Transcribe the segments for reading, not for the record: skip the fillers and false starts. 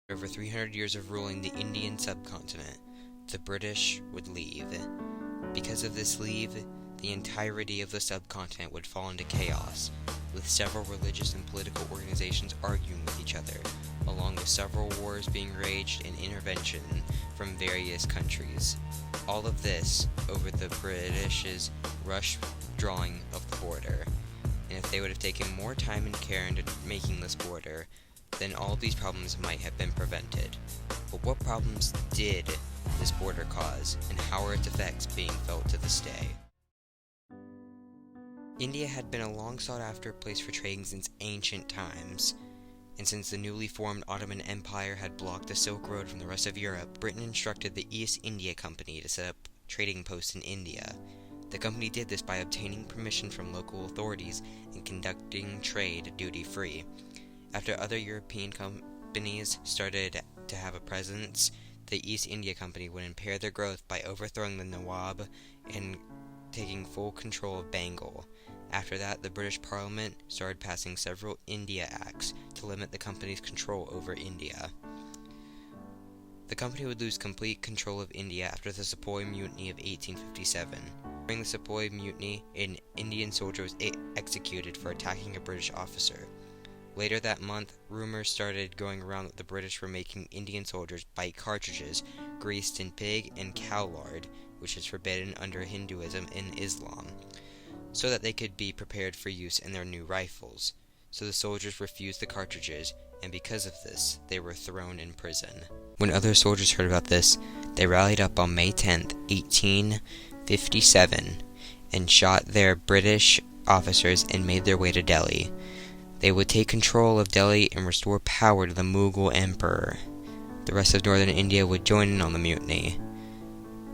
Over 300 years of ruling the Indian subcontinent, the British would leave. Because of this leave, the entirety of the subcontinent would fall into chaos, with several religious and political organizations arguing with each other, along with several wars being waged and intervention from various countries. All of this over the British's rush drawing of the border. And if they would have taken more time and care into making this border, then all of these problems might have been prevented. But what problems did this border cause, and how are its effects being felt to this day? India had been a long sought after place for trading since ancient times, and since the newly formed Ottoman Empire had blocked the Silk Road from the rest of Europe, Britain instructed the East India Company to set up trading posts in India. The company did this by obtaining permission from local authorities and conducting trade duty-free. After other European companies started to have a presence, the East India Company would impair their growth by overthrowing the Nawab and taking full control of Bengal. After that, the British Parliament started passing several India Acts to limit the company's control over India. The company would lose complete control of India after the Sepoy Mutiny of 1857. During the Sepoy Mutiny, an Indian soldier was executed for attacking a British officer. Later that month, rumors started going around that the British were making Indian soldiers bite cartridges greased in pig and cow lard, which is forbidden under Hinduism and Islam, so that they could be prepared for use in their new rifles. So the soldiers refused the cartridges, and because of this, they were thrown in prison. When other soldiers heard about this, they rallied up on May 10th, 1857, and shot their British officers and made their way to Delhi. They would take control of Delhi and restore power to the Mughal emperor. The rest of northern India would join in on the mutiny.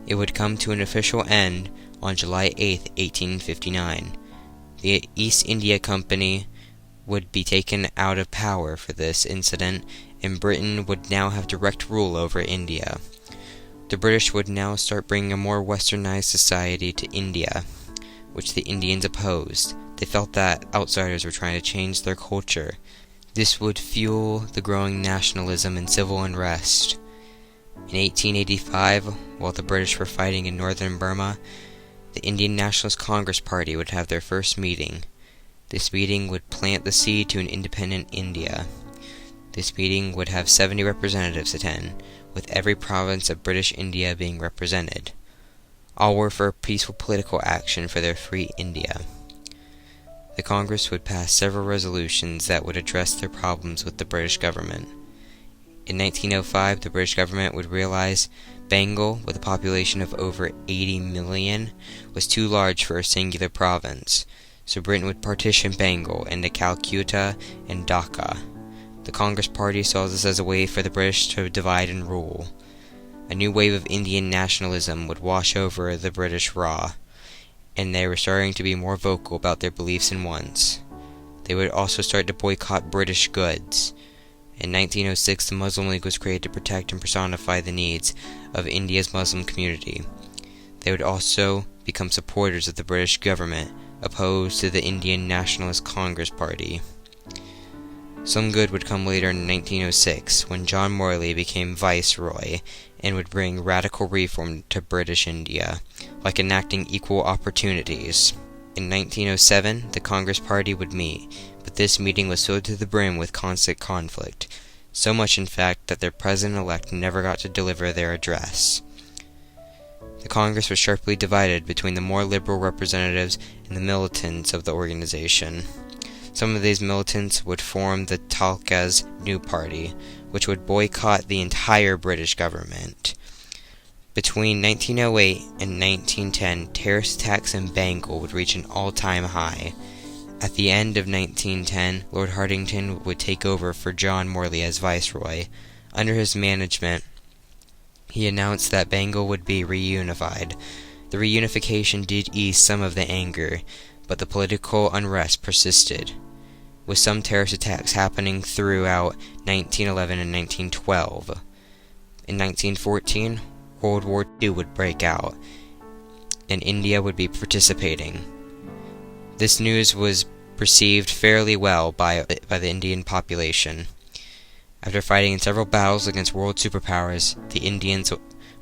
It would come to an official end on July 8, 1859. The East India Company would be taken out of power for this incident, and Britain would now have direct rule over India. The British would now start bringing a more westernized society to India, which the Indians opposed. They felt that outsiders were trying to change their culture. This would fuel the growing nationalism and civil unrest. In 1885, while the British were fighting in northern Burma, the Indian Nationalist Congress Party would have their first meeting. This meeting would plant the seed to an independent India. This meeting would have 70 representatives attend, with every province of British India being represented. All were for peaceful political action for their free India. The Congress would pass several resolutions that would address their problems with the British government. In 1905, the British government would realize Bengal, with a population of over 80 million, was too large for a singular province, so Britain would partition Bengal into Calcutta and Dhaka. The Congress Party saw this as a way for the British to divide and rule. A new wave of Indian nationalism would wash over the British Raj, and they were starting to be more vocal about their beliefs and wants. They would also start to boycott British goods. In 1906, the Muslim League was created to protect and personify the needs of India's Muslim community. They would also become supporters of the British government, opposed to the Indian Nationalist Congress Party. Some good would come later in 1906, when John Morley became Viceroy and would bring radical reform to British India, like enacting equal opportunities. In 1907, the Congress Party would meet, but this meeting was filled to the brim with constant conflict, so much in fact that their president-elect never got to deliver their address. The Congress was sharply divided between the more liberal representatives and the militants of the organization. Some of these militants would form the Talka's New Party, which would boycott the entire British government. Between 1908 and 1910, terrorist attacks in Bengal would reach an all-time high. At the end of 1910, Lord Hartington would take over for John Morley as Viceroy. Under his management, he announced that Bengal would be reunified. The reunification did ease some of the anger, but the political unrest persisted, with some terrorist attacks happening throughout 1911 and 1912. In 1914, World War II would break out, and India would be participating. This news was received fairly well by the Indian population. After fighting in several battles against world superpowers, the Indians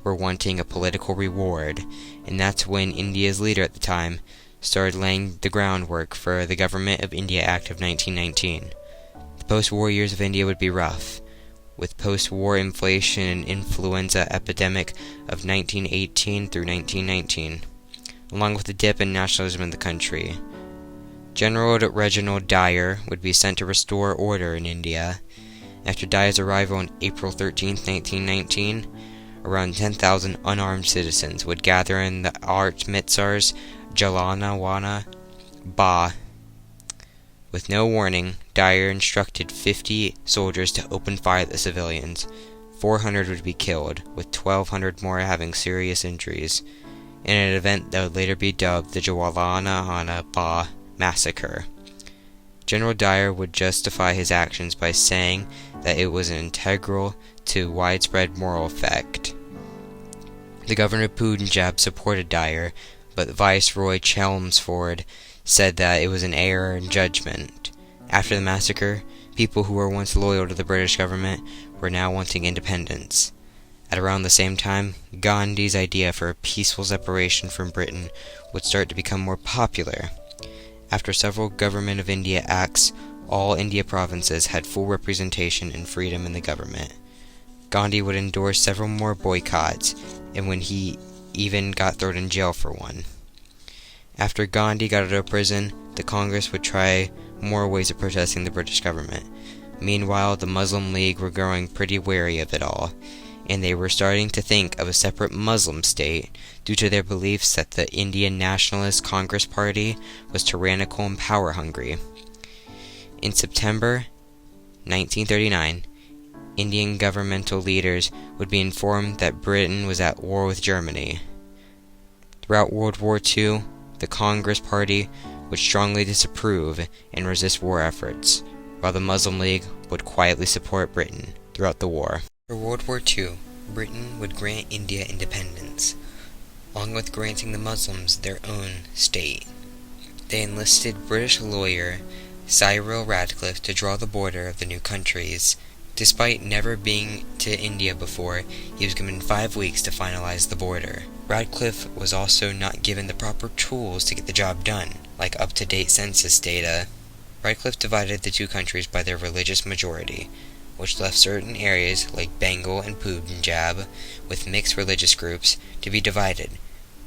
were wanting a political reward, and that's when India's leader at the time started laying the groundwork for the Government of India Act of 1919. The post-war years of India would be rough, with post-war inflation and influenza epidemic of 1918 through 1919, along with a dip in nationalism in the country. General Reginald Dyer would be sent to restore order in India. After Dyer's arrival on April 13, 1919, around 10,000 unarmed citizens would gather in the Amritsar's Jallianwala Bagh. With no warning, Dyer instructed 50 soldiers to open fire at the civilians. 400 would be killed, with 1,200 more having serious injuries, in an event that would later be dubbed the Jallianwala Bagh Massacre. General Dyer would justify his actions by saying that it was integral to widespread moral effect. The governor of Punjab supported Dyer, but Viceroy Chelmsford said that it was an error in judgment. After the massacre, people who were once loyal to the British government were now wanting independence. At around the same time, Gandhi's idea for a peaceful separation from Britain would start to become more popular. After several Government of India Acts, all India provinces had full representation and freedom in the government. Gandhi would endorse several more boycotts, and when he even got thrown in jail for one. After Gandhi got out of prison, the Congress would try more ways of protesting the British government. Meanwhile, the Muslim League were growing pretty wary of it all, and they were starting to think of a separate Muslim state due to their beliefs that the Indian Nationalist Congress Party was tyrannical and power-hungry. In September 1939, Indian governmental leaders would be informed that Britain was at war with Germany. Throughout World War II, the Congress Party would strongly disapprove and resist war efforts, while the Muslim League would quietly support Britain throughout the war. For World War II, Britain would grant India independence, along with granting the Muslims their own state. They enlisted British lawyer Cyril Radcliffe to draw the border of the new countries. Despite never being to India before, he was given 5 weeks to finalize the border. Radcliffe was also not given the proper tools to get the job done, like up-to-date census data. Radcliffe divided the two countries by their religious majority, which left certain areas like Bengal and Punjab with mixed religious groups to be divided.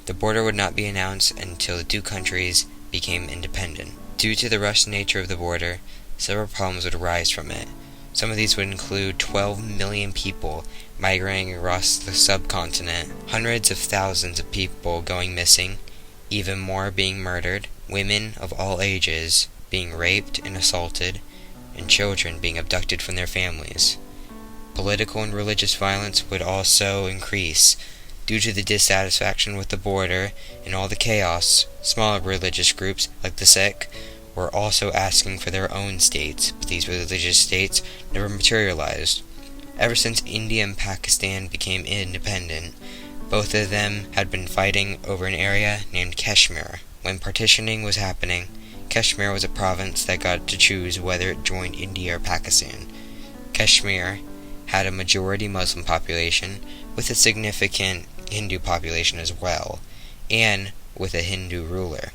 The border would not be announced until the two countries became independent. Due to the rushed nature of the border, several problems would arise from it. Some of these would include 12 million people migrating across the subcontinent, hundreds of thousands of people going missing, even more being murdered, women of all ages being raped and assaulted, and children being abducted from their families. Political and religious violence would also increase. Due to the dissatisfaction with the border and all the chaos, smaller religious groups like the Sikh were also asking for their own states, but these religious states never materialized. Ever since India and Pakistan became independent, both of them had been fighting over an area named Kashmir. When partitioning was happening, Kashmir was a province that got to choose whether it joined India or Pakistan. Kashmir had a majority Muslim population with a significant Hindu population as well, and with a Hindu ruler.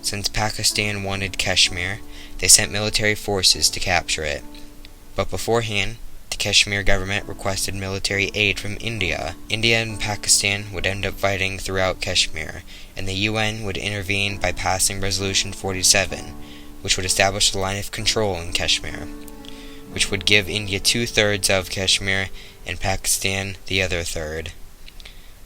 Since Pakistan wanted Kashmir, they sent military forces to capture it. But beforehand, the Kashmir government requested military aid from India. India and Pakistan would end up fighting throughout Kashmir, and the UN would intervene by passing Resolution 47, which would establish the line of control in Kashmir, which would give India 2/3 of Kashmir and Pakistan the other third.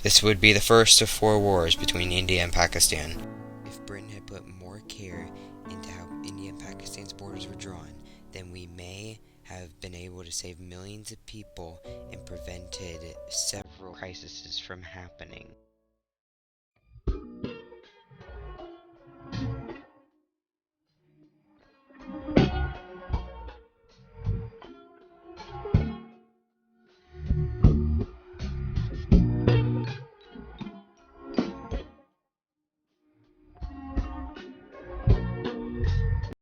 This would be the first of 4 wars between India and Pakistan. If Britain had put more care into how India and Pakistan's borders were drawn, then we may have been able to save millions of people and prevented several crises from happening.